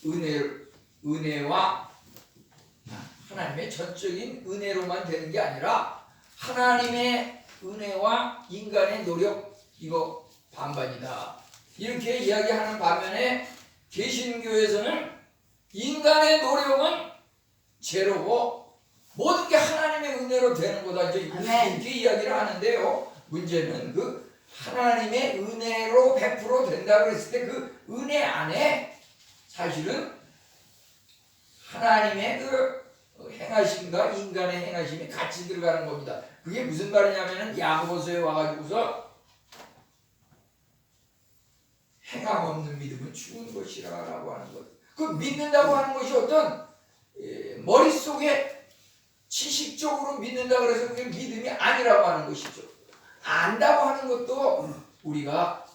은혜와 하나님의 전적인 은혜로만 되는 게 아니라 하나님의 은혜와 인간의 노력, 이거 반반이다. 이렇게 이야기하는 반면에 개신교에서는 인간의 노력은 제로고 모든 게 하나님의 은혜로 되는 거다. 이렇게 이야기를 하는데요. 문제는 그 하나님의 은혜로 100% 된다고 했을 때 그 은혜 안에 사실은 하나님의 그 행하심과 인간의 행하심이 같이 들어가는 겁니다. 그게 무슨 말이냐면은 야고보서에 와가지고서 행함 없는 믿음은 죽은 것이라고 하는 것. 그 믿는다고 하는 것이 어떤 머릿속에 지식적으로 믿는다 그래서 그게 믿음이 아니라고 하는 것이죠. 안다고 하는 것도 우리가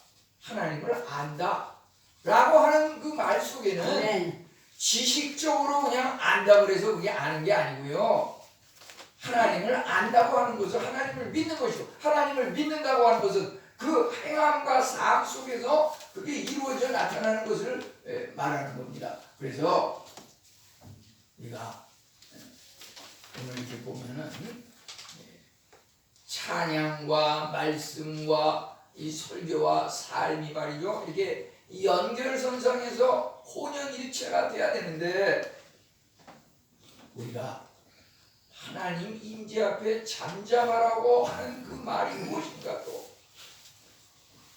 하나님을 안다 라고 하는 그 말 속에는 지식적으로 그냥 안다 그래서 그게 아는 게 아니고요. 하나님을 안다고 하는 것은 하나님을 믿는 것이고, 하나님을 믿는다고 하는 것은 그 행함과 삶 속에서 그게 이루어져 나타나는 것을 말하는 겁니다. 그래서 우리가 오늘 이렇게 보면은 찬양과 말씀과 이 설교와 삶이 말이죠. 이렇게 연결선상에서 혼연일체가 돼야 되는데 우리가 하나님 임재 앞에 잠잠하라고 하는 그 말이 무엇인가 또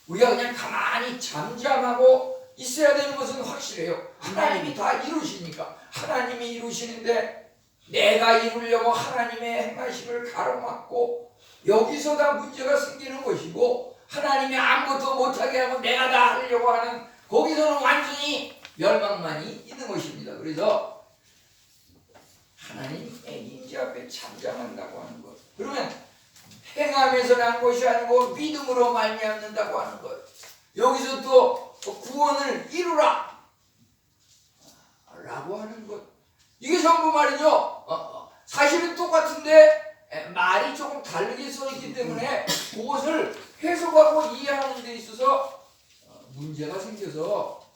우리가 그냥 가만히 잠잠하고 있어야 되는 것은 확실해요. 하나님이 다 이루시니까 하나님이 이루시는데 내가 이루려고 하나님의 행하심을 가로막고 여기서 다 문제가 생기는 것이고 하나님이 아무것도 못하게 하고 내가 다 하려고 하는 거기서는 완전히 멸망만이 있는 것입니다. 그래서 하나님의 임재 앞에 잠잠한다고 하는 것. 그러면 행함에서 난 것이 아니고 믿음으로 말미암는다고 하는 것. 여기서 또 구원을 이루라 라고 하는 것. 이게 전부 말이죠. 사실은 똑같은데 말이 조금 다르게 써있기 때문에 그것을 해석하고 이해하는 데 있어서 문제가 생겨서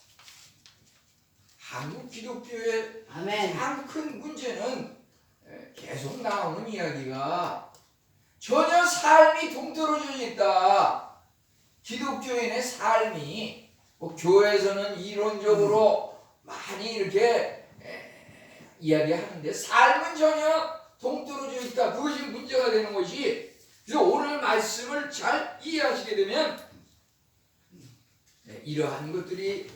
한국 기독교의 가장 큰 문제는 계속 나오는 이야기가 전혀 삶이 동떨어져 있다. 기독교인의 삶이 교회에서는 이론적으로 많이 이렇게 이야기하는데 삶은 전혀 동떨어져 있다. 그것이 문제가 되는 것이. 그래서 오늘 말씀을 잘 이해하시게 되면 이러한 것들이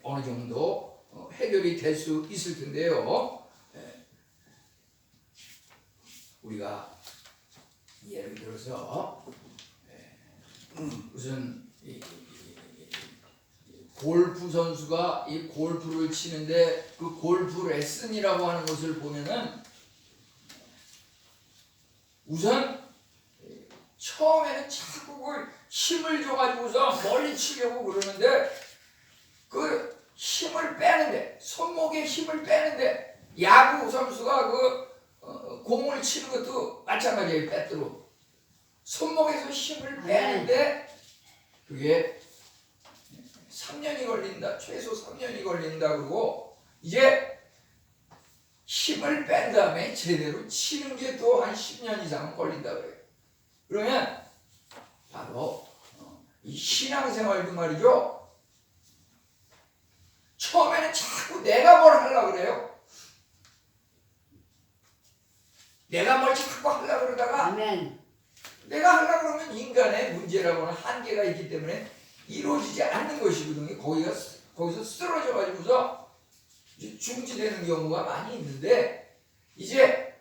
어느 정도 해결이 될 수 있을 텐데요. 우리가 예를 들어서 무슨 골프 선수가 이 골프를 치는데 그 골프 레슨이라고 하는 것을 보면은 우선 처음에는 자꾸 그 힘을 줘가지고서 멀리 치려고 그러는데 그 힘을 빼는데 손목에 힘을 빼는데 야구 선수가 그 공을 치는 것도 마찬가지예요. 빼도록 손목에서 힘을 빼는데 그게 3년이 걸린다. 최소 3년이 걸린다. 그러고 이제 힘을 뺀 다음에 제대로 치는 게 또 한 10년 이상은 걸린다 그래요. 그러면 바로 이 신앙생활도 말이죠. 처음에는 자꾸 내가 뭘 하려고 그래요. 내가 뭘 자꾸 하려고 그러다가 내가 하려고 그러면 인간의 문제라고는 한계가 있기 때문에 이루어지지 않는 것이거든요. 거기서 쓰러져 가지고서 중지되는 경우가 많이 있는데 이제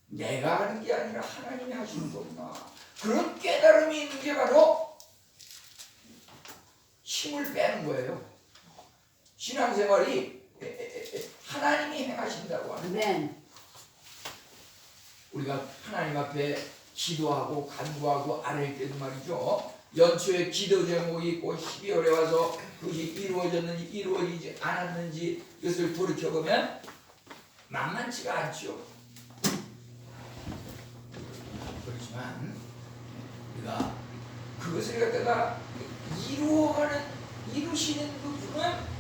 내가 하는 게 아니라 하나님이 하시는 거구나. 그런 깨달음이 있는 게 바로 힘을 빼는 거예요. 신앙생활이 하나님이 행하신다고 하는 우리가 하나님 앞에 기도하고 간구하고 아랠 때도 말이죠. 연초에 기도 제목이 있고 12월에 와서 그것이 이루어졌는지 이루어지지 않았는지 이것을 돌이켜보면 만만치가 않죠. 그렇지만 우리가 그것을 갖다가 이루시는 부분은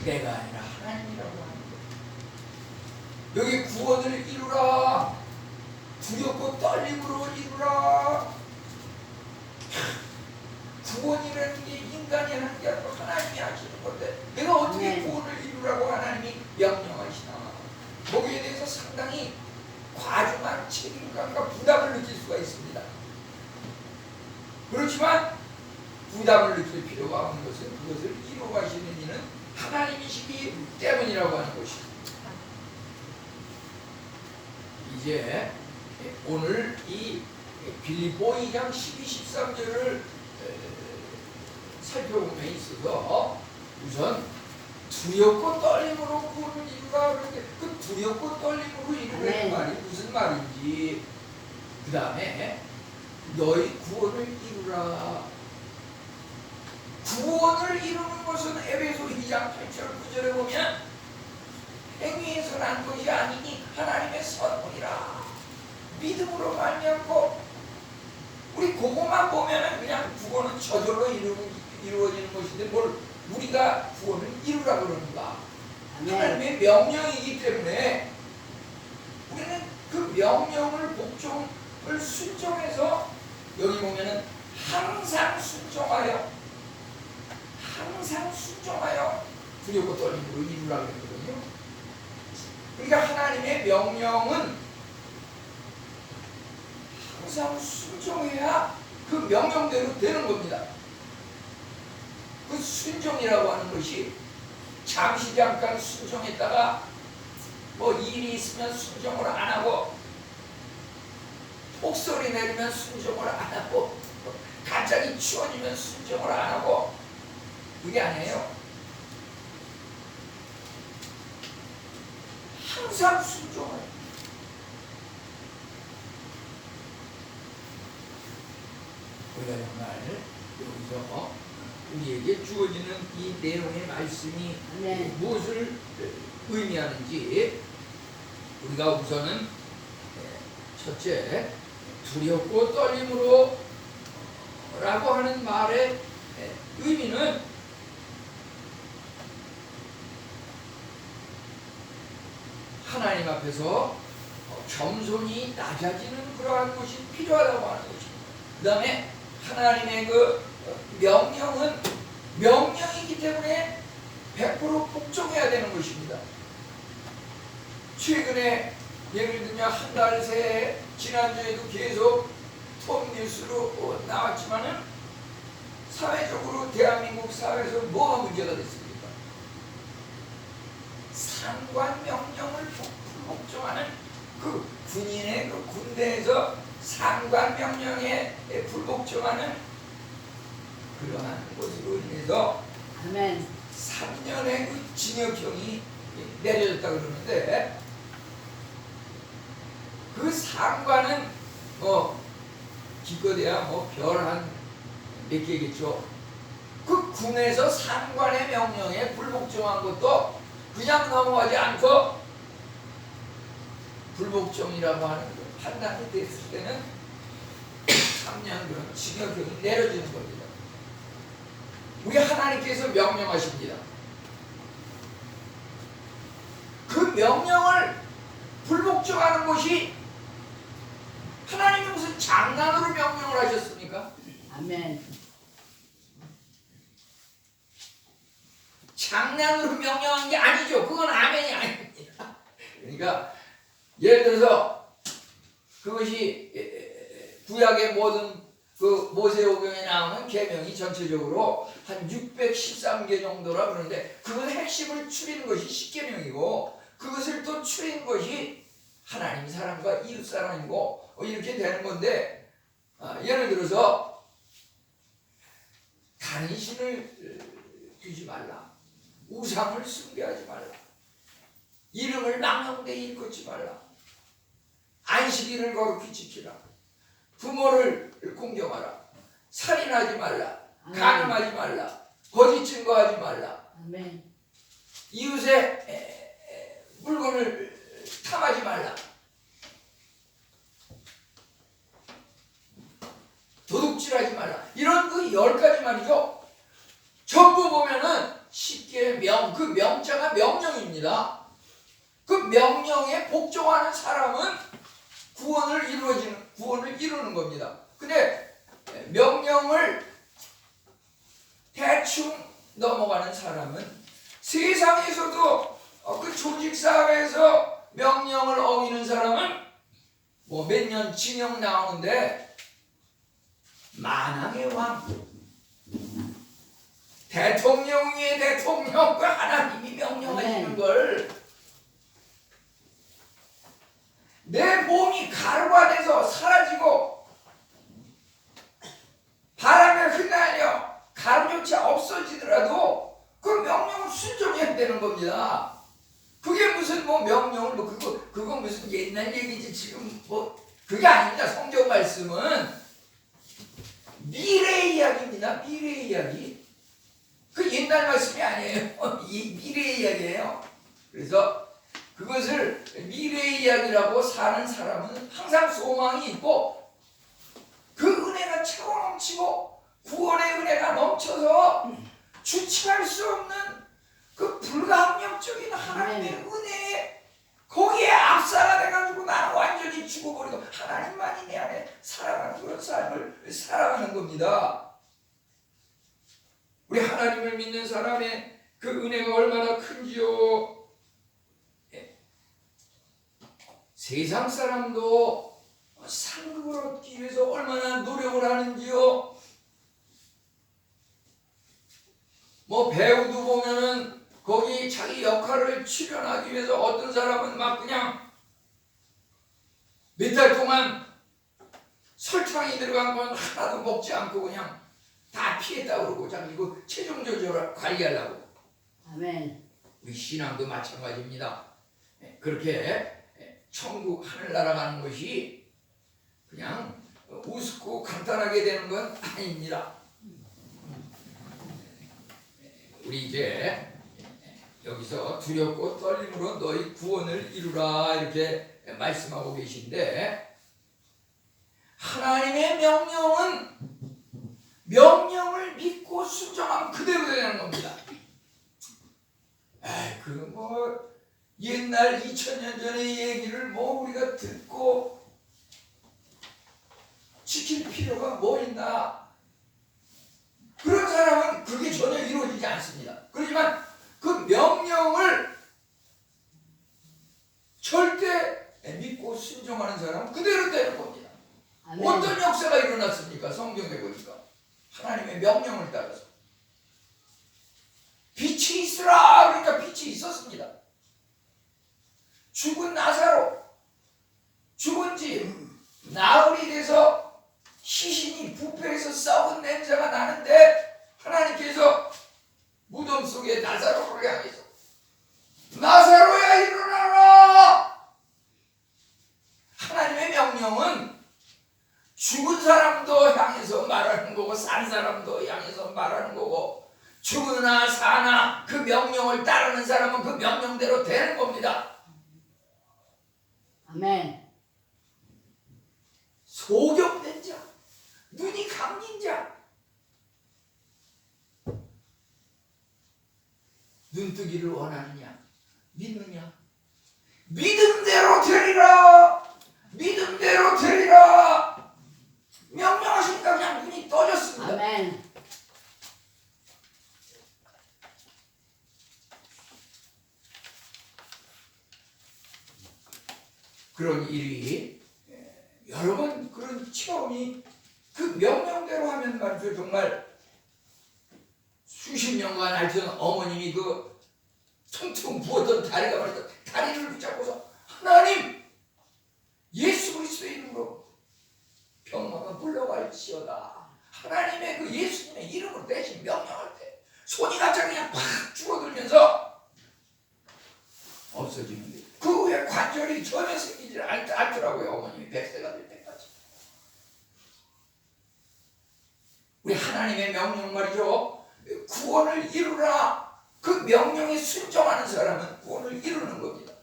내가 아니라 하나님이라고 하는 거예요. 여기 구원을 이루라. 두렵고 떨림으로 이루라. 구원이라는 게 인간이 하는 게 아니고 하나님이 하시는 건데 내가 어떻게 구원을 이루라고 하나님이 명령하시나. 거기에 대해서 상당히 과중한 책임감과 부담을 느낄 수가 있습니다. 그렇지만 부담을 느낄 필요가 없는 것은 그것을 이루어가시는 이는 하나님이시기 때문이라고 하는 것입니다. 이제 오늘 이 빌립보 2장 12, 13절을 살펴보면 있어서 우선 두렵고 떨림으로 구원을 이루라. 그런데 그 두렵고 떨림으로 이루라는 말이 무슨 말인지, 그 다음에 너희 구원을 이루라. 구원을 이루는 것은 에베소 2장 8절 9절에 보면 행위에서 난 것이 아니니 하나님의 선물이라. 믿음으로 말미암고, 우리 그것만 보면 그냥 구원은 저절로 이루어지는 것인데 뭘 우리가 구원을 이루라 그러는가. 하나님의 명령이기 때문에 우리는 그 명령을 복종을 순종해서, 여기 보면은 항상 순종하여 두렵고 떨림으로 이루라 그러거든요. 그러니까 하나님의 명령은 항상 순종해야 그 명령대로 되는 겁니다. 그 순종이라고 하는 것이 잠시 잠깐 순종했다가 뭐 일이 있으면 순종을 안 하고, 폭소리 내리면 순종을 안 하고, 갑자기 추워지면 순종을 안 하고, 그게 아니에요. 항상 순종을. 우리가 정말 여기서 우리에게 주어지는 이 내용의 말씀이 무엇을 의미하는지, 우리가 우선은 첫째, 두렵고 떨림으로 라고 하는 말의 의미는 하나님 앞에서 겸손히 낮아지는 그러한 것이 필요하다고 하는 것입니다. 그 다음에 하나님의 그 명령은 명령이기 때문에 100% 복종해야 되는 것입니다. 최근에 예를 들면 한 달 새에 지난주에도 계속 톱뉴스로 나왔지만은 사회적으로 대한민국 사회에서 뭐가 문제가 됐습니까? 상관 명령을 복종하는 그 군인의 그 군대에서 상관 명령에 불복종하는 그러한 것으로 인해서 3년의 그 징역형이 내려졌다 그러는데, 그 상관은 기껏해야 별 한 몇 개겠죠. 그 군에서 상관의 명령에 불복종한 것도 그냥 넘어가지 않고 불복종이라고 하는 그 판단이 됐을 때는 3년 그런 징역형이 내려지는 겁니다. 우리 하나님께서 명령하십니다. 그 명령을 불복종하는 것이, 하나님이 무슨 장난으로 명령을 하셨습니까? 아멘. 장난으로 명령한 게 아니죠. 그건 아멘이 아닙니다. 그러니까 예를 들어서 그것이 구약의 모든 그 모세오경에 나오는 계명이 전체적으로 한 613개 정도라 그러는데, 그건 핵심을 추리는 것이 10계명이고 그것을 또 추린 것이 하나님 사랑과 이웃 사랑이고 이렇게 되는 건데, 예를 들어서 다른 신을 두지 말라, 우상을 숭배하지 말라, 이름을 망령되이 일컫지 말라, 안식일을 거룩히 지키라, 부모를 공경하라, 살인하지 말라, 간음하지 말라, 거짓 증거하지 말라, 이웃의 물건을 탐하지 말라, 도둑질하지 말라, 이런 그 10가지 말이죠. 전부 보면은 쉽게 그 겁니다. 그 명령에 복종하는 사람은 구원을 이루는 겁니다. 근데 명령을 대충 넘어가는 사람은 세상에서도 그 조직 사회에서 명령을 어기는 사람은 뭐 몇 년 징역 나오는데 만왕의 왕 대통령 위에 대통령 그 하나님이 명령하시는 걸 내 몸이 가루가 돼서 사라지고 바람에 흩날려 가루조차 없어지더라도 그 명령을 순종해야 되는 겁니다. 그게 무슨 뭐 명령을 뭐 그거 무슨 옛날 얘기지 지금 뭐 그게 아닙니다. 성경 말씀은 미래 이야기입니다. 미래 이야기. 그 옛날 말씀이 아니에요. 이 미래 이야기예요. 그래서 그것을 미래 이야기라고 사는 사람은 항상 소망이 있고 그 은혜가 차고 넘치고 구원의 은혜가 넘쳐서 주체할 수 없는 그 불가항력적인 하나님의 은혜에 거기에 압살아돼가지고 나는 완전히 죽어버리고 하나님만이 내 안에 살아가는 그런 삶을 살아가는 겁니다. 우리 하나님을 믿는 사람의 그 은혜가 얼마나 큰지요. 세상 사람도 상급을 얻기 위해서 얼마나 노력을 하는지요. 뭐 배우도 보면은 거기 자기 역할을 출연하기 위해서 어떤 사람은 막 그냥 몇 달 동안 설탕이 들어간 건 하나도 먹지 않고 그냥 다 피했다 그러고 자기 그 체중 조절을 관리하려고. 아멘. 우리 신앙도 마찬가지입니다. 그렇게 천국 하늘나라 가는 것이 그냥 우습고 간단하게 되는 건 아닙니다. 우리 이제 여기서 두렵고 떨림으로 너희 구원을 이루라 이렇게 말씀하고 계신데 하나님의 명령을 믿고 순종하면 그대로 되는 겁니다. 그 뭐 옛날 2000년 전의 얘기를 뭐 우리가 듣고 지킬 필요가 뭐 있나? 그런 사람은 그게 전혀 이루어지지 않습니다. 그렇지만 그 명령을 절대 믿고 순종하는 사람은 그대로 되는 겁니다. 아멘. 어떤 역사가 일어났습니까? 성경에 보니까 하나님의 명령을 따라서 빛이 있으라 그러니까 빛이 있었습니다. 죽은 나사로 죽은 지 나흘이 돼서 시신이 부패해서 썩은 냄새가 나는데 하나님께서 무덤 속에 나사로를 향해서 나사로야 일어나라. 하나님의 명령은 죽은 사람도 향해서 말하는 거고 산 사람도 향해서 말하는 거고 죽으나 사나 그 명령을 따르는 사람은 그 명령대로 되는 겁니다. 아멘. 소경된 자, 눈이 감긴 자, 눈뜨기를 원하느냐, 믿느냐? 믿음대로 되리라, 믿음대로 되리라. 명령하시니까 그냥 눈이 떠졌습니다. 아멘. 그런 일이 여러 번 그런 체험이 그 명령대로 하면 말이죠. 정말 수십 년간 앓던 어머님이 그 퉁퉁 부었던 다리가 말이죠. 다리를 붙잡고서 하나님 예수 그리스도의 이름으로 병마가 물러갈지어다. 하나님의 그 예수님의 이름으로 대신 명령할 때 손이 갑자기 그냥 팍 줄어들면서 없어지는 거예요. 그 후에 관절이 전혀 생기지 않더라고요. 어머님이 100세가 될 때까지. 우리 하나님의 명령 말이죠. 구원을 이루라. 그 명령에 순종하는 사람은 구원을 이루는 겁니다.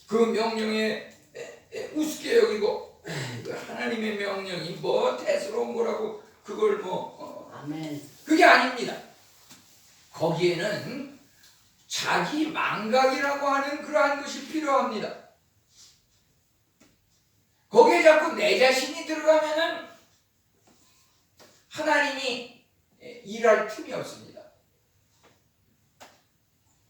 그 명령에 우습게 여기고 하나님의 명령이 뭐 대수로운 거라고 그걸 뭐 아멘. 그게 아닙니다. 거기에는 자기 망각이라고 하는 그러한 것이 필요합니다. 거기에 자꾸 내 자신이 들어가면은 하나님이 일할 틈이 없습니다.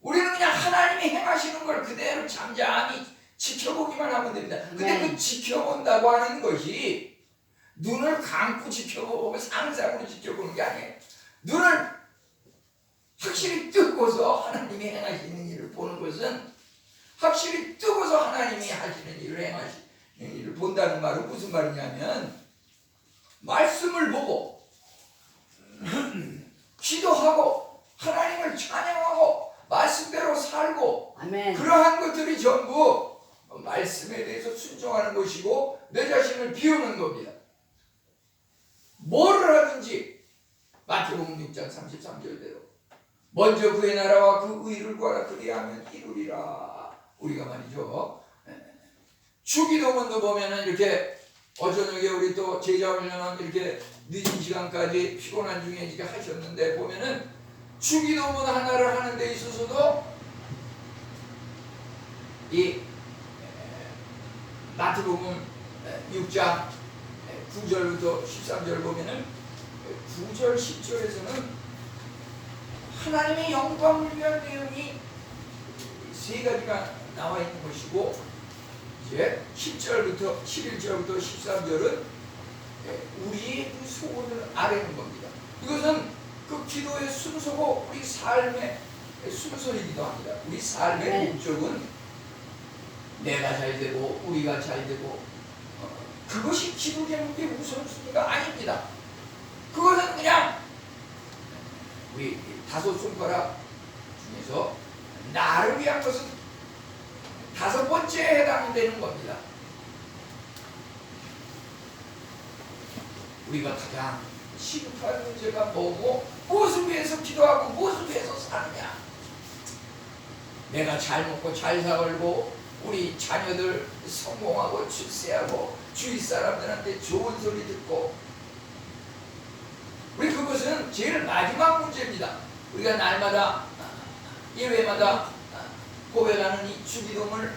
우리는 그냥 하나님이 행하시는 걸 그대로 잠잠히 지켜보기만 하면 됩니다. 근데 그 지켜본다고 하는 것이 눈을 감고 지켜보고 상상으로 지켜보는 게 아니에요. 눈을 확실히 뜨고서 하나님이 행하시는 일을 보는 것은 확실히 뜨고서 하나님이 하시는 일을 행하시는 일을 본다는 말은 무슨 말이냐면 말씀을 보고 기도하고 하나님을 찬양하고 말씀대로 살고 아멘. 그러한 것들이 전부 말씀에 대해서 순종하는 것이고 내 자신을 비우는 겁니다. 뭐를 하든지 마태복음 6장 33절대로 먼저 그의 나라와 그 의를 구하라 그리하면 이루리라. 우리가 말이죠 주기도문도 보면은 이렇게 어저녁에 우리 또 제자 훈련은 이렇게 늦은 시간까지 피곤한 중에 이렇게 하셨는데 보면은 주기도문 하나를 하는 데 있어서도 이 마태복음 6장 9절부터 13절 보면은 9절 10절에서는 하나님의 영광을 위한 내용이 세 가지가 나와 있는 것이고 이제 10절부터 11절부터 13절은 우리의 그 소원을 아뢰는 겁니다. 이것은 그 기도의 순서고 우리 삶의 순서이기도 합니다. 우리 삶의 목적은 내가 잘 되고 우리가 잘 되고 그것이 기도 제목의 우선순위가 아닙니다. 그것은 그냥 우리 5 손가락 중에서 나를 위한 것은 5번째에 해당되는 겁니다. 우리가 가장 시급한 문제가 뭐고 무엇을 위해서 기도하고 무엇을 위해서 사느냐. 내가 잘 먹고 잘 살고 우리 자녀들 성공하고 출세하고 주위 사람들한테 좋은 소리 듣고 우리 그것은 제일 마지막 문제입니다. 우리가 날마다 예배마다 고백하는 이 주기도문을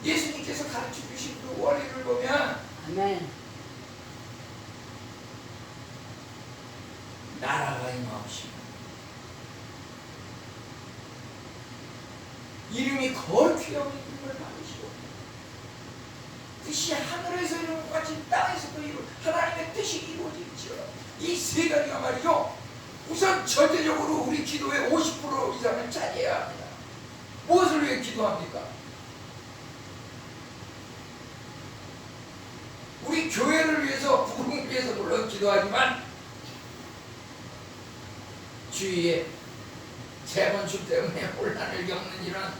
예수님께서 가르쳐 주신 그 원리를 보면 아멘. 나라가 임하옵시며 이름이 거룩히 여긴 이름을 받으시고 뜻이 하늘에서 이룬 것 같이 땅에서도 이루 하나님의 뜻이 이루어질지어다. 이 세 가지가 말이죠. 우선 절대적으로 우리 기도의 50% 이상을 차지해야 합니다. 무엇을 위해 기도합니까? 우리 교회를 위해서 부흥을 위해서 물론 기도하지만 주위에 재건축 때문에 혼란을 겪는 이런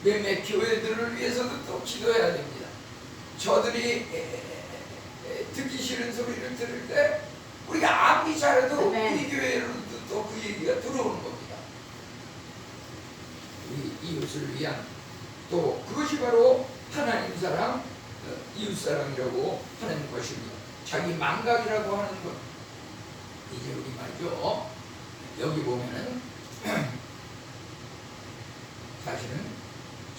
몇몇 교회들을 위해서도 또 기도해야 됩니다. 저들이 듣기 싫은 소리를 들을 때 우리가 아무리 잘해도 우리 교회로도 또 그 얘기가 들어오는 겁니다. 우리 이웃을 위한 또 그것이 바로 하나님 사랑, 이웃 사랑이라고 하는 것입니다. 자기 망각이라고 하는 것 이제 우리 말이죠. 여기 보면은 사실은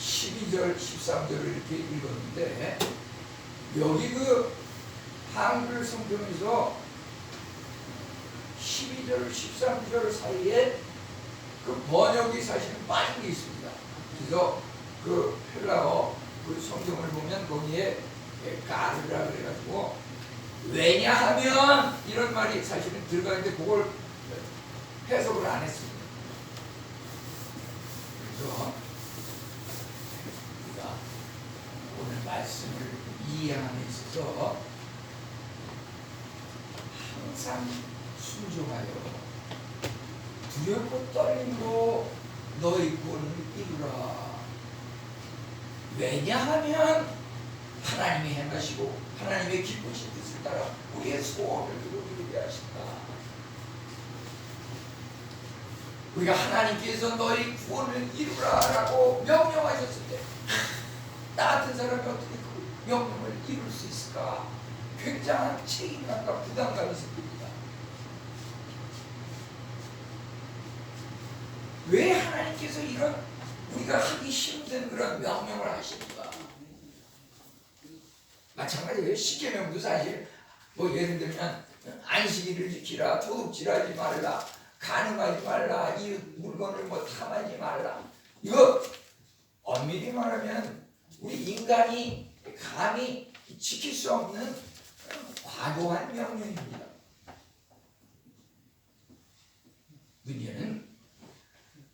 12절, 13절을 이렇게 읽었는데 여기 그 한글 성경에서 12절, 13절 사이에 그 번역이 사실은 빠진 게 있습니다. 그래서 그 헬라어 그 성경을 보면 거기에 가르라 그래가지고 왜냐하면 이런 말이 사실은 들어가는데 그걸 해석을 안 했습니다. 그래서 우리가 오늘 말씀을 이해하는 데 있어서 항상 순종하여 두렵고 떨림으로 너희 구원을 이루라. 왜냐하면 하나님이 행하시고 하나님의 기쁘신 뜻을 따라 우리의 소원을 이루게 하신다. 우리가 하나님께서 너희 구원을 이루라라고 명령하셨을 때 나 같은 사람이 어떻게 그 명령을 이룰 수 있을까? 굉장한 책임감과 부담감이 생깁니다. 하나님께서 이런 우리가 하기 힘든 그런 명령을 하십니까? 마찬가지예요. 십계명도 사실 뭐 예를 들면 안식일을 지키라, 도둑질하지 말라, 간음하지 말라, 이 물건을 뭐 탐하지 말라. 이거 엄밀히 말하면 우리 인간이 감히 지킬 수 없는 과도한 명령입니다. 문제는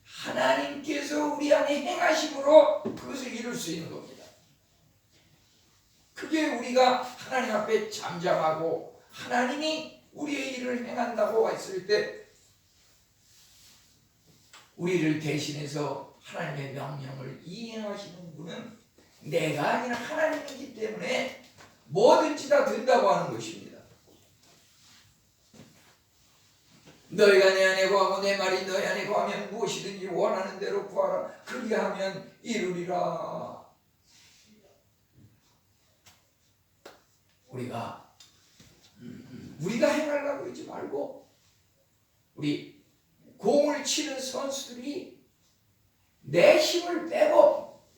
하나님께서 우리 안에 행하심으로 그것을 이룰 수 있는 겁니다. 그게 우리가 하나님 앞에 잠잠하고 하나님이 우리의 일을 행한다고 했을 때 우리를 대신해서 하나님의 명령을 이행하시는 분은 내가 아니라 하나님이기 때문에 뭐든지 다 된다고 하는 것입니다. 너희가 내 안에 거하고 내 말이 너희 안에 거하면 무엇이든지 원하는 대로 구하라. 그리하면 이루리라. 우리가 행하려고 그러지 말고 우리 공을 치는 선수들이 내 힘을 빼고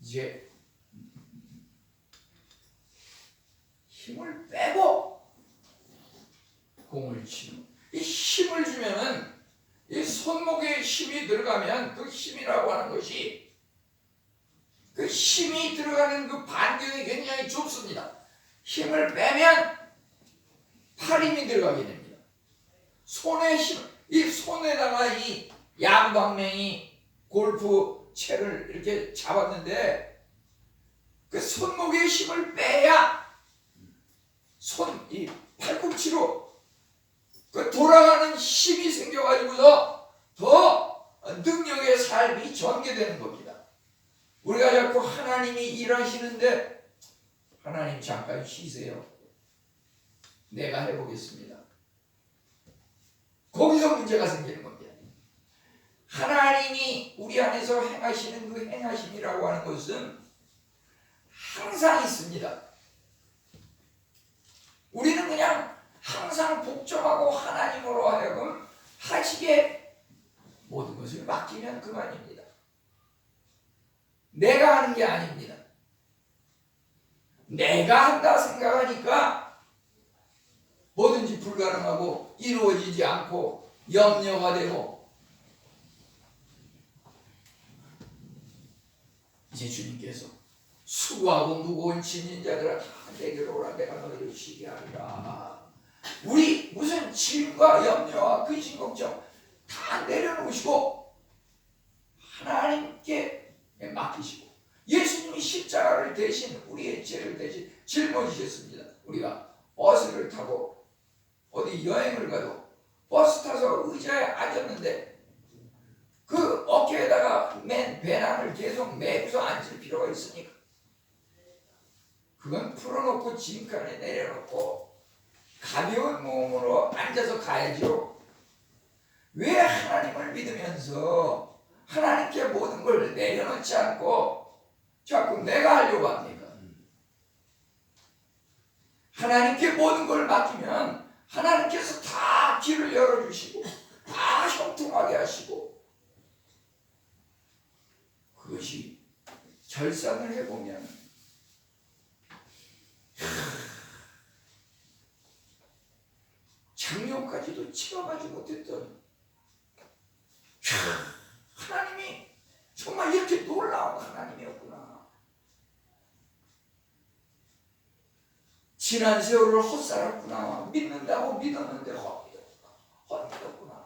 이제 힘을 빼고 공을 치는 이 힘을 주면은 이 손목에 힘이 들어가면 그 힘이라고 하는 것이 그 힘이 들어가는 그 반경이 굉장히 좁습니다. 힘을 빼면 팔 힘이 들어가게 됩니다. 손의 힘, 이 손에다가 이 양방맹이 골프 채를 이렇게 잡았는데 그 손목에 힘을 빼야 이 팔꿈치로 그 돌아가는 힘이 생겨가지고서 더 능력의 삶이 전개되는 겁니다. 우리가 자꾸 하나님이 일하시는데 하나님 잠깐 쉬세요. 내가 해보겠습니다. 거기서 문제가 생기는 겁니다. 하나님이 우리 안에서 행하시는 그 행하심이라고 하는 것은 항상 있습니다. 우리는 그냥 항상 복종하고 하나님으로 하여금 하시게 모든 것을 맡기면 그만입니다. 내가 하는 게 아닙니다. 내가 한다 생각하니까 뭐든지 불가능하고 이루어지지 않고 염려가 되고 이제 주님께서 수고하고 무거운 짐진 자들아 다 내게로 오라 내가 너희를 쉬게 하리라. 우리 무슨 짐과 염려와 근심 걱정 다 내려놓으시고 하나님께 맡기시고 예수님이 십자가를 대신 우리의 죄를 대신 짊어지셨습니다. 우리가 버스를 타고 어디 여행을 가도 버스 타서 의자에 앉았는데 그 어깨에다가 맨 배낭을 계속 메고서 앉을 필요가 있으니까 그건 풀어놓고 짐칸에 내려놓고 가벼운 몸으로 앉아서 가야죠. 왜 하나님을 믿으면서 하나님께 모든 걸 내려놓지 않고 자꾸 내가 하려고 합니까? 하나님께 모든 걸 맡기면 하나님께서 다 길을 열어주시고 다 형통하게 하시고 그것이 절상을 해보면 작년까지도 체험하지 못했던 하나님이 정말 이렇게 놀라운 하나님이었구나. 지난 세월을 헛살았구나. 믿는다고 믿었는데 헛믿었구나.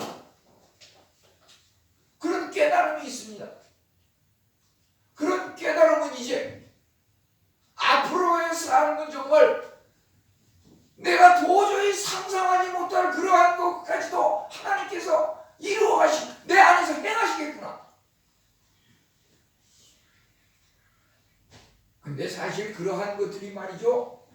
그런 깨달음이 있습니다. 그런 깨달음은 이제 앞으로의 삶은 정말 내가 도저히 상상하지 못할 그러한 것까지도 하나님께서 이루어가시고 내 안에서 행하시겠구나. 근데 사실 그러한 것들이 말이죠,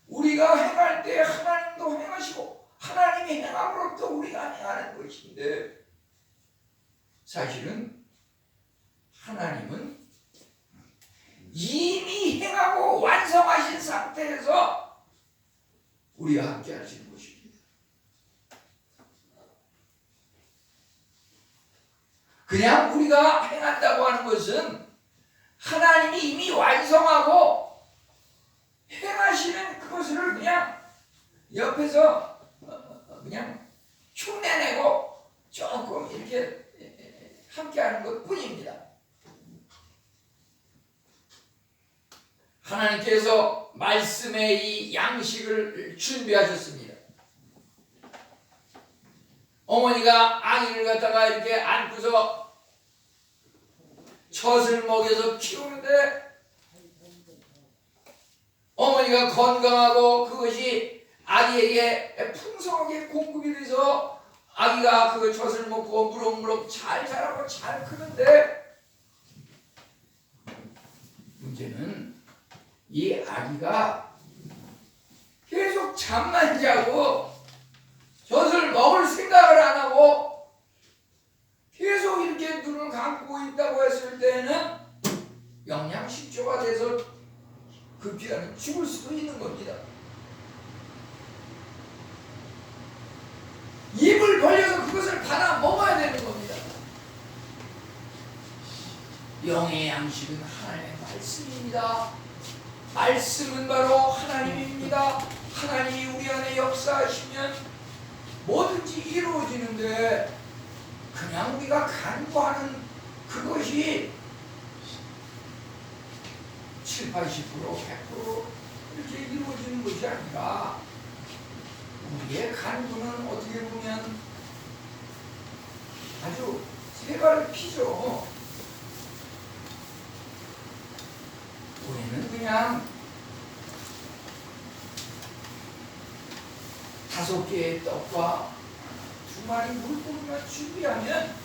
우리가 행할 때 하나님도 행하시고 하나님이 행함으로부터 우리가 행하는 것인데 사실은 하나님은 이미 행하고 완성하신 상태에서 우리와 함께 하시는 것입니다. 그냥 우리가 행한다고 하는 것은 하나님이 이미 완성하고 행하시는 그것을 그냥 옆에서 그냥 흉내내고 조금 이렇게 함께하는 것뿐입니다. 하나님께서 말씀의 이 양식을 준비하셨습니다. 어머니가 아기를 갖다가 이렇게 안고서 젖을 먹여서 키우는데 어머니가 건강하고 그것이 아기에게 풍성하게 공급이 돼서 아기가 그 젖을 먹고 무럭무럭 잘 자라고 잘 크는데 문제는 이 아기가 계속 잠만 자고 젖을 먹을 생각을 안 하고 계속 이렇게 눈을 감고 있다고 했을 때는 영양실조가 돼서 급히 가는 죽을 수도 있는 겁니다. 입을 벌려서 그것을 받아 먹어야 되는 겁니다. 영의 양식은 하나님의 말씀입니다. 말씀은 바로 하나님입니다. 하나님이 우리 안에 역사하시면 뭐든지 이루어지는데 그냥 우리가 간구하는 그것이 70, 80%, 100% 이렇게 이루어지는 것이 아니라 우리의 간구는 어떻게 보면 아주 세발을 피죠. 우리는 그냥 5개의 떡과 2마리 물고기만 준비하면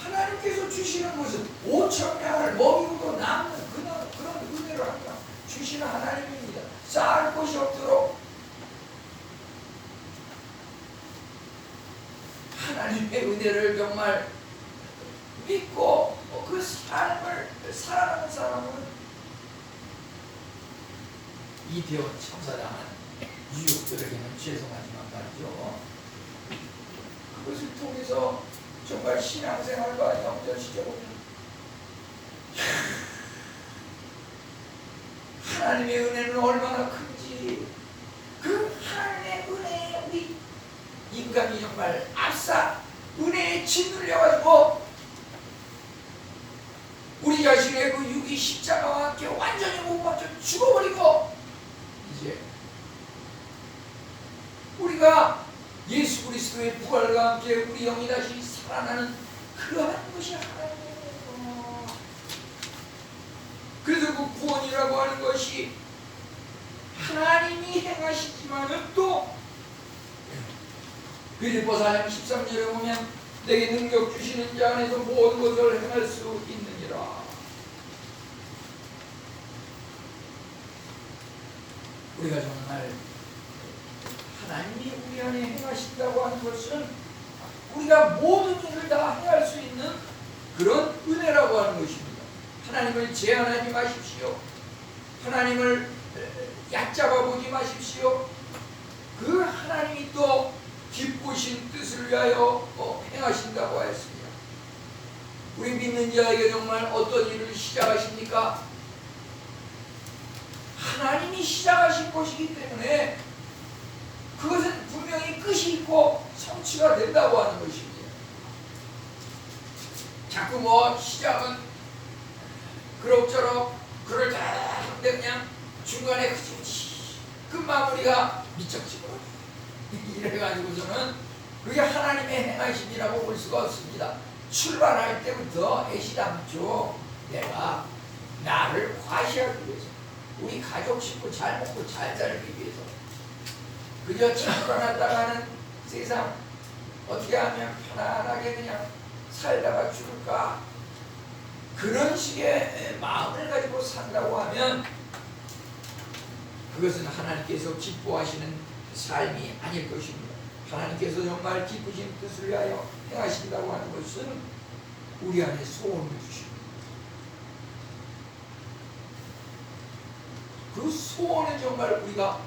하나님께서 주시는 것은 5,000명을 먹이고도 남는 그런 은혜를 항상 주시는 하나님입니다. 쌓을 것이 없도록 하나님의 은혜를 정말 믿고 그 삶을 살아가는 사람은 이태원 참사당한 유족들에게는 죄송하지만 말이죠. 그것을 통해서 정말 신앙생활과 영전시켜보면 하나님의 은혜는 얼마나 큰지 그 하나님의 은혜에 우리 인간이 정말 앞서 은혜에 짓눌려가지고 우리 자신의 그 육이 십자가와 함께 완전히 못 박혀 죽어버리고 이제 우리가 예수 그리스도의 부활과 함께 우리 영이 다시 살아나는 그러한 것이 하나님이에요. 그래서 그 구원이라고 하는 것이 하나님이 행하시지만은 또 빌립보서 4장 13절에 보면 내게 능력 주시는 자 안에서 모든 것을 행할 수 있느니라. 우리가 정말 하나님이 우리 안에 행하신다고 하는 것은 우리가 모든 일을 다 행할 수 있는 그런 은혜라고 하는 것입니다. 하나님을 제한하지 마십시오. 하나님을 얕잡아 보지 마십시오. 그 하나님이 또 기쁘신 뜻을 위하여 행하신다고 하였습니다. 우리 믿는 자에게 정말 어떤 일을 시작하십니까? 하나님이 시작하신 것이기 때문에 그것은 분명히 끝이 있고 성취가 된다고 하는 것입니다. 자꾸 뭐 시작은 그럭저럭 그럴듯한데 그냥 중간에 흐지부지 끝마무리가 미적지고 이래가지고서는 그게 하나님의 행하심이라고 볼 수가 없습니다. 출발할 때부터 애시당초 내가 나를 과시하기 위해서 우리 가족 식구 잘 먹고 잘 살기 위해서 그저 잠깐났다가는 세상 어떻게 하면 편안하게 그냥 살다가 죽을까 그런 식의 마음을 가지고 산다고 하면 그것은 하나님께서 기뻐하시는 삶이 아닐 것입니다. 하나님께서 정말 기쁘신 뜻을 위하여 행하신다고 하는 것은 우리 안에 소원을 주십니다. 그 소원은 정말 우리가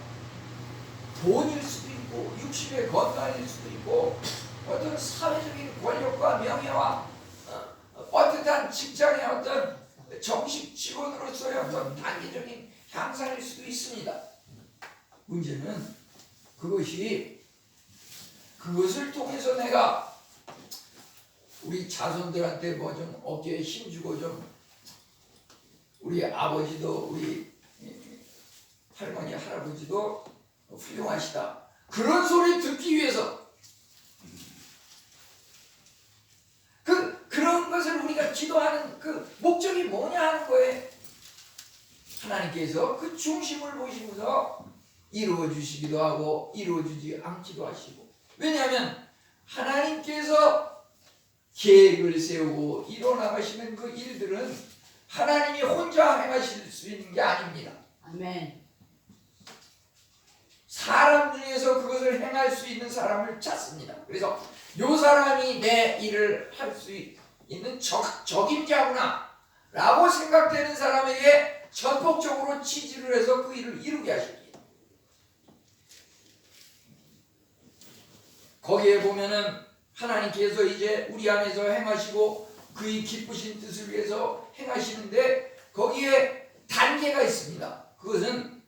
돈일 수도 있고 육신의 건강일 수도 있고 어떤 사회적인 권력과 명예와 한 직장의 어떤 정식 직원으로서의 어떤 단기적인 향상일 수도 있습니다. 문제는 그것을 통해서 내가 우리 자손들한테 뭐 좀 어깨에 힘주고 좀 우리 아버지도 우리 할머니 할아버지도 훌륭하시다 그런 소리 듣기 위해서 그런 것을 우리가 기도하는 그 목적이 뭐냐 하는 거예요. 하나님께서 그 중심을 보시면서 이루어 주시기도 하고 이루어 주지 않기도 하시고, 왜냐하면 하나님께서 계획을 세우고 이뤄나가시는 그 일들은 하나님이 혼자 행하실 수 있는 게 아닙니다. 아멘. 사람 중에서 그것을 행할 수 있는 사람을 찾습니다. 그래서 요 사람이 내 일을 할 수 있는 적임자구나 라고 생각되는 사람에게 전폭적으로 지지를 해서 그 일을 이루게 하십니다. 거기에 보면은 하나님께서 이제 우리 안에서 행하시고 그의 기쁘신 뜻을 위해서 행하시는데 거기에 단계가 있습니다. 그것은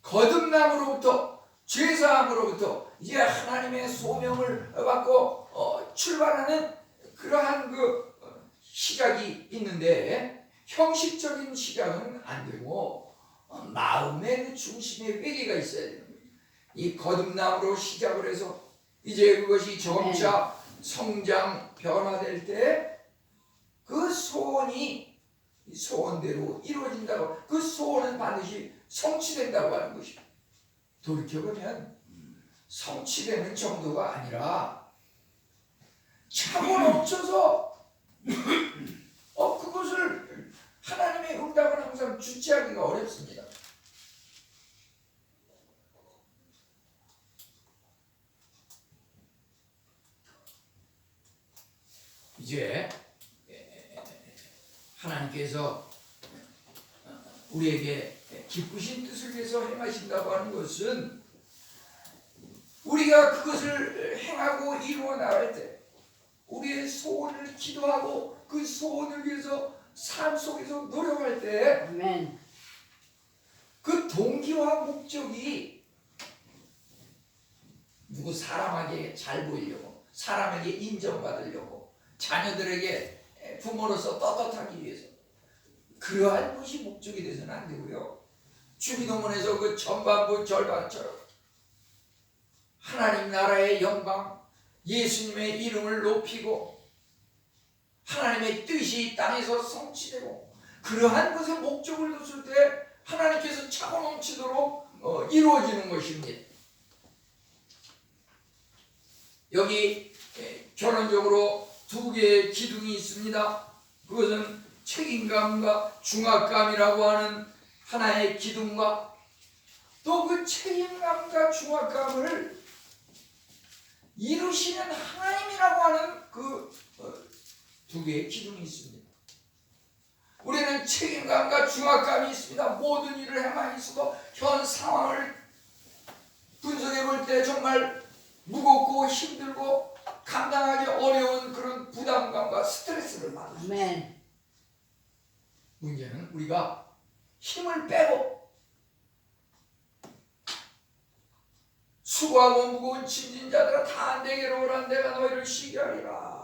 거듭남으로부터 죄사함으로부터 이제 하나님의 소명을 받고 출발하는 그러한 그 시작이 있는데, 형식적인 시작은 안 되고 마음의 그 중심에 회개가 있어야 되는 거예요. 이 거듭남으로 시작을 해서 이제 그것이 점차 성장 변화될 때 그 소원이 소원대로 이루어진다고, 그 소원은 반드시 성취된다고 하는 것이죠. 돌이켜보면 성취되는 정도가 아니라 차고 넘쳐서 그것을 하나님의 응답은 항상 주체하기가 어렵습니다. 이제 하나님께서 우리에게 기쁘신 뜻을 위해서 행하신다고 하는 것은 우리가 그것을 행하고 이루어 나갈 때 우리의 소원을 기도하고 그 소원을 위해서 삶 속에서 노력할 때 아멘. 그 동기와 목적이 누구 사람에게 잘 보이려고, 사람에게 인정받으려고, 자녀들에게 부모로서 떳떳하기 위해서, 그러한 것이 목적이 되서는 안 되고요. 주기도문에서 그 전반부 절반처럼 하나님 나라의 영광, 예수님의 이름을 높이고 하나님의 뜻이 땅에서 성취되고, 그러한 것에 목적을 뒀을 때 하나님께서 차고 넘치도록 이루어지는 것입니다. 여기 결론적으로 두 개의 기둥이 있습니다. 그것은 책임감과 중압감이라고 하는 하나의 기둥과 또 그 책임감과 중압감을 이루시는 하나님이라고 하는 그 두 개의 기둥이 있습니다. 우리는 책임감과 중압감이 있습니다. 모든 일을 행하고 있어도 현 상황을 분석해 볼 때 정말 무겁고 힘들고 감당하기 어려운 그런 부담감과 스트레스를 받습니다. 아멘. 문제는 우리가 힘을 빼고 수고하고 무거운 짐진 자들아 다 내게로 오라, 내가 너희를 쉬게 하리라.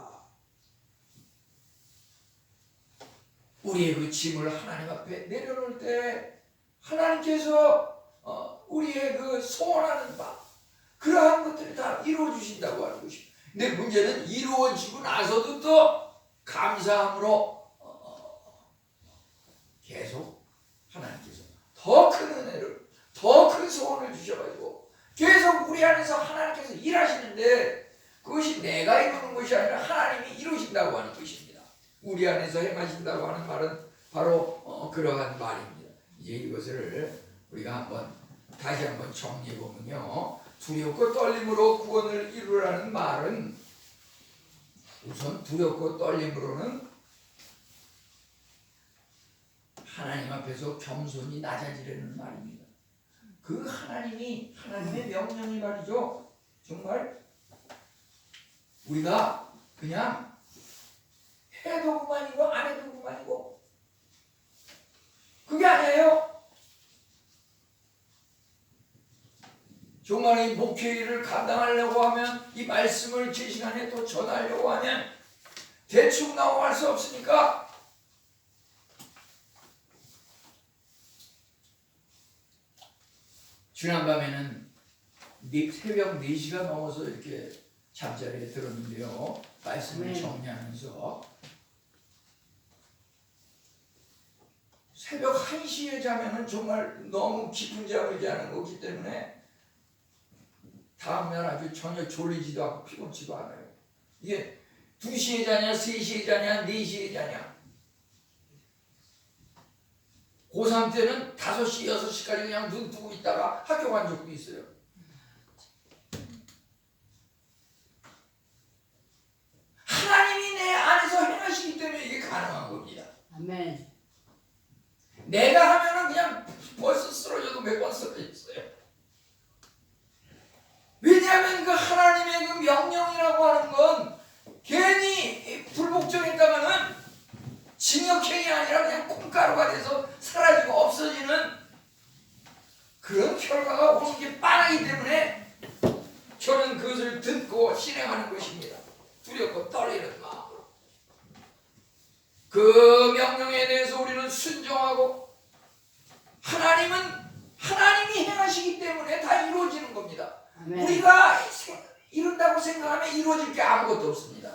우리의 그 짐을 하나님 앞에 내려놓을 때 하나님께서 우리의 그 소원하는 바, 그러한 것들이 다 이루어 주신다고 하는 것입니다. 근데 문제는 이루어지고 나서도 또 감사함으로 계속 하나님께서 더 큰 은혜를, 더 큰 소원을 주셔가지고 계속 우리 안에서 하나님께서 일하시는데, 그것이 내가 이루는 것이 아니라 하나님이 이루신다고 하는 것입니다. 우리 안에서 행하신다고 하는 말은 바로 그러한 말입니다. 이제 이것을 우리가 한번 다시 한번 정리해 보면요, 두렵고 떨림으로 구원을 이루라는 말은, 우선 두렵고 떨림으로는 하나님 앞에서 겸손히 낮아지려는 말입니다. 그 하나님이, 하나님의 명령이 말이죠, 정말 우리가 그냥 해도 그만이고 안 해도 그만이고 그게 아니에요. 정말 이 목회일을 감당하려고 하면 이 말씀을 제 시간에 또 전하려고 하면 대충 넘어갈 수 없으니까 지난밤에는 새벽 4시가 넘어서 이렇게 잠자리에 들었는데요. 말씀을 정리하면서 새벽 1시에 자면은 정말 너무 깊은 잠을 자는 거기 때문에 다음날 아주 전혀 졸리지도 않고 피곤치도 않아요. 이게 2시에 자냐, 3시에 자냐, 4시에 자냐. 고3 때는 5시, 6시까지 그냥 눈 뜨고 있다가 학교 간 적도 있어요. 하나님이 내 안에서 행하시기 때문에 이게 가능한 겁니다. 아멘. 내가 하면은 그냥 벌써 쓰러져도 몇 번 쓰러졌어요. 왜냐하면 그 하나님의 그 명령이라고 하는 건 괜히 불복종했다가는 징역형이 아니라 그냥 콩가루가 돼서 사라지고 없어지는 그런 결과가 오는 게 빠르기 때문에 저는 그것을 듣고 실행하는 것입니다. 두렵고 떨리는 마음으로. 그 명령에 대해서 우리는 순종하고 하나님이 행하시기 때문에 다 이루어지는 겁니다. 아멘. 우리가 이룬다고 생각하면 이루어질 게 아무것도 없습니다.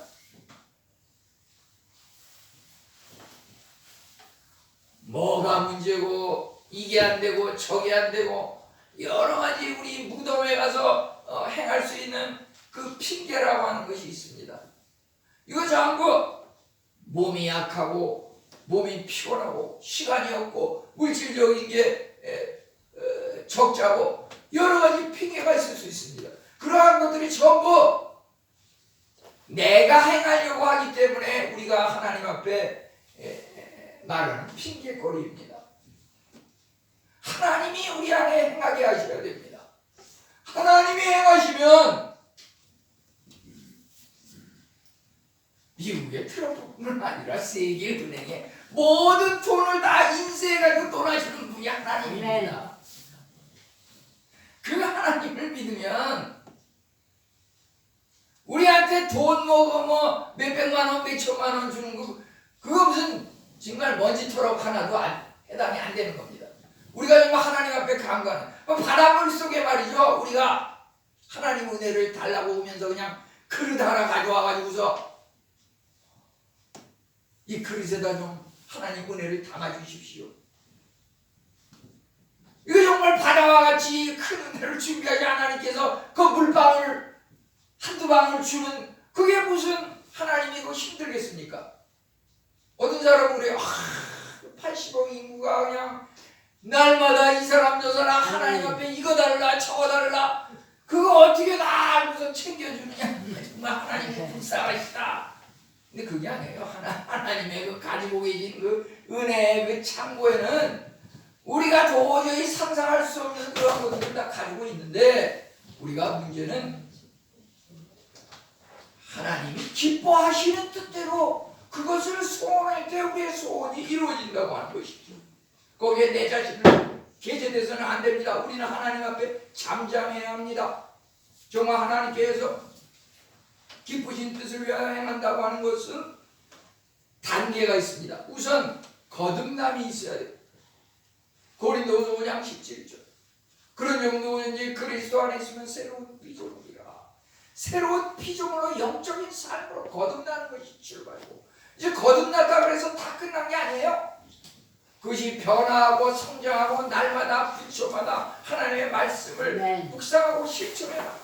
뭐가 문제고 이게 안 되고 저게 안 되고 여러 가지 우리 무덤에 가서 행할 수 있는 그 핑계라고 하는 것이 있습니다. 이거 전부 몸이 약하고 몸이 피곤하고 시간이 없고 물질적인 게 적자고 여러 가지 핑계가 있을 수 있습니다. 그러한 것들이 전부 내가 행하려고 하기 때문에 우리가 하나님 앞에 말하는 핑계거리입니다. 하나님이 우리 안에 행하게 하셔야 됩니다. 하나님이 행하시면 미국의 트럼프뿐만 아니라 세계은행의 모든 돈을 다 인쇄해가지고 돈하시는 분이 하나님입니다. 그 하나님을 믿으면 우리한테 돈 뭐 몇백만 원, 몇천만 원 주는 그거 무슨 정말 먼지털하고 하나도 해당이 안 되는 겁니다. 우리가 정말 하나님 앞에 간구하는 바닷물 속에 말이죠. 우리가 하나님 은혜를 달라고 오면서 그냥 그릇 하나 가져와가지고서 이 그릇에다 좀 하나님 은혜를 담아주십시오. 이거 정말 바다와 같이 큰 은혜를 준비하지 하나님께서 그 물방울 한두 방울 주는 그게 무슨 하나님이 그 힘들겠습니까? 어떤 사람은 그래요. 80억 인구가 그냥 날마다 이 사람 저 사람 하나님 앞에 이거 달라 저거 달라 그거 어떻게 다 무슨 챙겨주느냐. 정말 하나님이 불쌍하시다. 근데 그게 아니에요. 하나님의 그 가지고 계신 그 은혜의 그 창고에는 우리가 도저히 상상할 수 없는 그런 것들을 다 가지고 있는데 우리가 문제는 하나님이 기뻐하시는 뜻대로 그것을 소원할 때 우리의 소원이 이루어진다고 하는 것이죠. 거기에 내 자신을 개재돼서는 안 됩니다. 우리는 하나님 앞에 잠잠해야 합니다. 정말 하나님께서 기쁘신 뜻을 위하여 행한다고 하는 것은 단계가 있습니다. 우선 거듭남이 있어야 돼요. 고린도후서 5장 17절. 그런 정도는 그리스도 안에 있으면 새로운 피조물이라. 새로운 피조물로 영적인 삶으로 거듭나는 것이 출발이고 이제 거듭났다 그래서 다 끝난 게 아니에요. 그것이 변화하고 성장하고 날마다 부처마다 하나님의 말씀을 묵상하고 실천해 나가.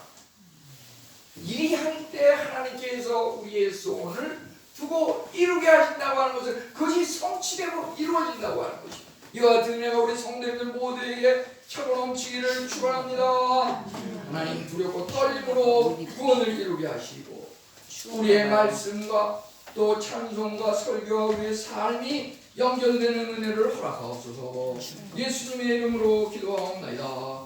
이 할 때 하나님께서 우리의 소원을 두고 이루게 하신다고 하는 것은 그것이 성취되고 이루어진다고 하는 것입니다. 이와 같은 은혜가 우리 성도님들 모두에게 차고 넘치기를 축원합니다. 하나님 두렵고 떨림으로 구원을 이루게 하시고 우리의 말씀과 또 찬송과 설교와 우리의 삶이 연결되는 은혜를 허락하옵소서. 예수님의 이름으로 기도하옵나이다.